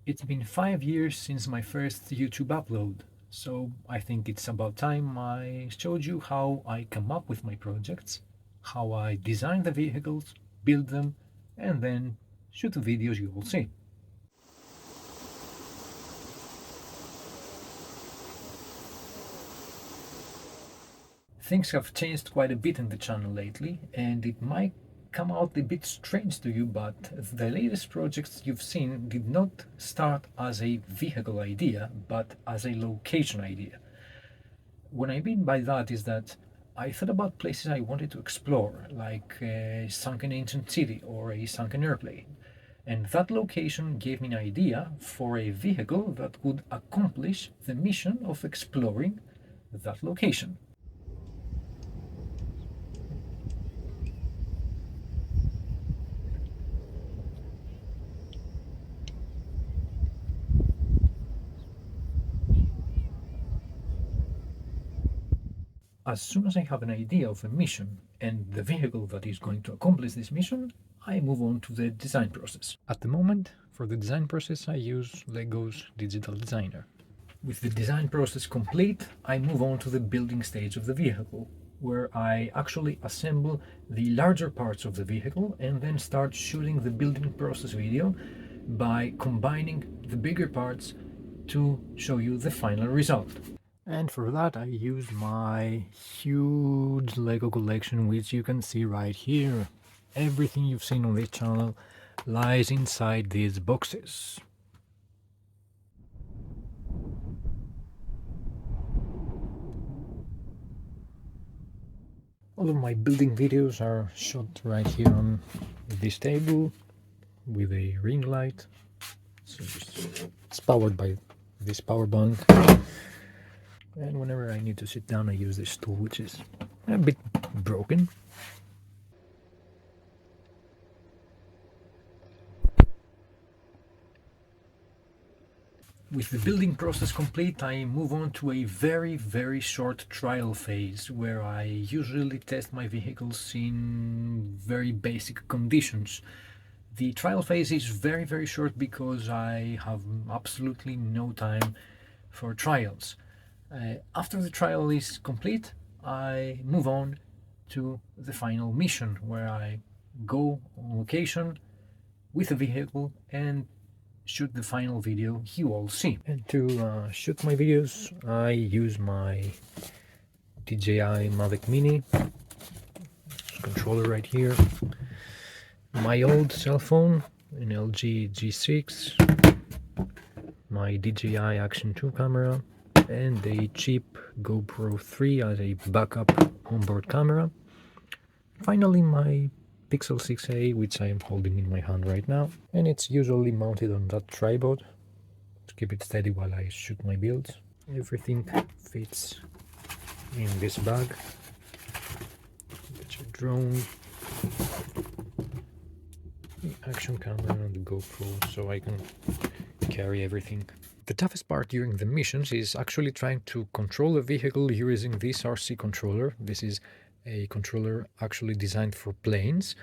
It's been 5 years since my first YouTube upload, so I think it's about time I showed you how I come up with my projects, how I design the vehicles, build them, and then shoot the videos you will see. Things have changed quite a bit in the channel lately, and it might come out a bit strange to you, but the latest projects you've seen did not start as a vehicle idea, but as a location idea. What I mean by that is that I thought about places I wanted to explore, like a sunken ancient city or a sunken airplane. And that location gave me an idea for a vehicle that would accomplish the mission of exploring that location. As soon as I have an idea of a mission and the vehicle that is going to accomplish this mission, I move on to the design process. At the moment, for the design process, I use Lego's Digital Designer. With the design process complete, I move on to the building stage of the vehicle, where I actually assemble the larger parts of the vehicle and then start shooting the building process video by combining the bigger parts to show you the final result. And for that I use my huge Lego collection, which you can see right here. Everything you've seen on this channel lies inside these boxes. All of my building videos are shot right here on this table with a ring light. So it's powered by this power bank. And whenever I need to sit down, I use this tool, which is a bit broken. With the building process complete, I move on to a very short trial phase where I usually test my vehicles in very basic conditions. The trial phase is very short because I have absolutely no time for trials. After the trial is complete, I move on to the final mission where I go on location with a vehicle and shoot the final video you all see. And to shoot my videos, I use my DJI Mavic Mini controller right here, my old cell phone, an LG G6, my DJI Action 2 camera, and a cheap GoPro 3 as a backup onboard camera. Finally, my Pixel 6a, which I am holding in my hand right now, and it's usually mounted on that tripod to keep it steady while I shoot my builds. Everything fits in this bag. Get your drone, the action camera, and the GoPro, so I can carry everything. The toughest part during the missions is actually trying to control the vehicle using this RC controller. This is a controller actually designed for planes,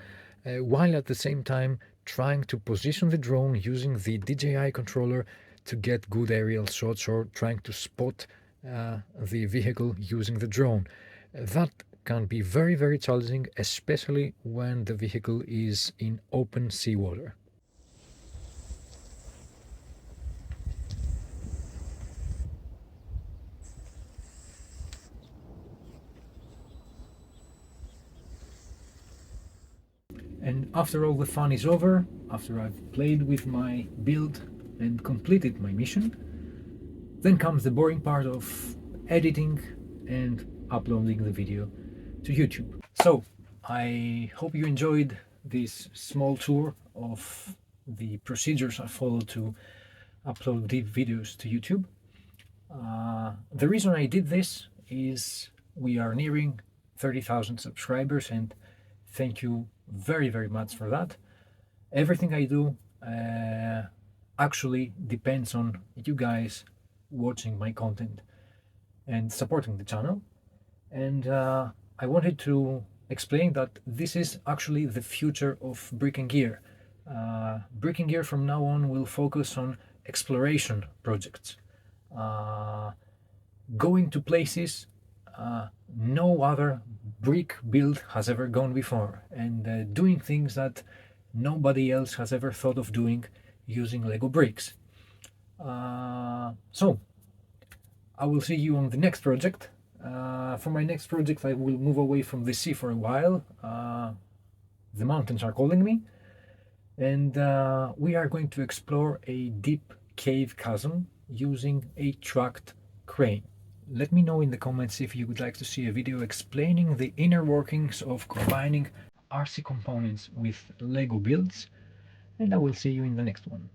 while at the same time trying to position the drone using the DJI controller to get good aerial shots, or trying to spot the vehicle using the drone. That can be very challenging, especially when the vehicle is in open seawater. And after all the fun is over, after I've played with my build and completed my mission, then comes the boring part of editing and uploading the video to YouTube. So I hope you enjoyed this small tour of the procedures I follow to upload the videos to YouTube. The reason I did this is we are nearing 30,000 subscribers, and thank you very much for that. Everything I do actually depends on you guys watching my content and supporting the channel. And I wanted to explain that this is actually the future of Brick and Gear. Brick and Gear from now on will focus on exploration projects, going to places no other brick build has ever gone before, and doing things that nobody else has ever thought of doing using Lego bricks. So, I will see you on the next project. For my next project, I will move away from the sea for a while. The mountains are calling me, and we are going to explore a deep cave chasm using a tracked crane. Let me know in the comments if you would like to see a video explaining the inner workings of combining RC components with Lego builds, and I will see you in the next one.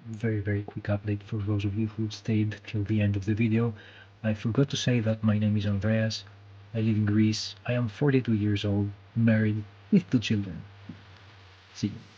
Very quick update for those of you who stayed till the end of the video. I forgot to say that my name is Andreas. I live in Greece. I am 42 years old, married, with 2 children. See you.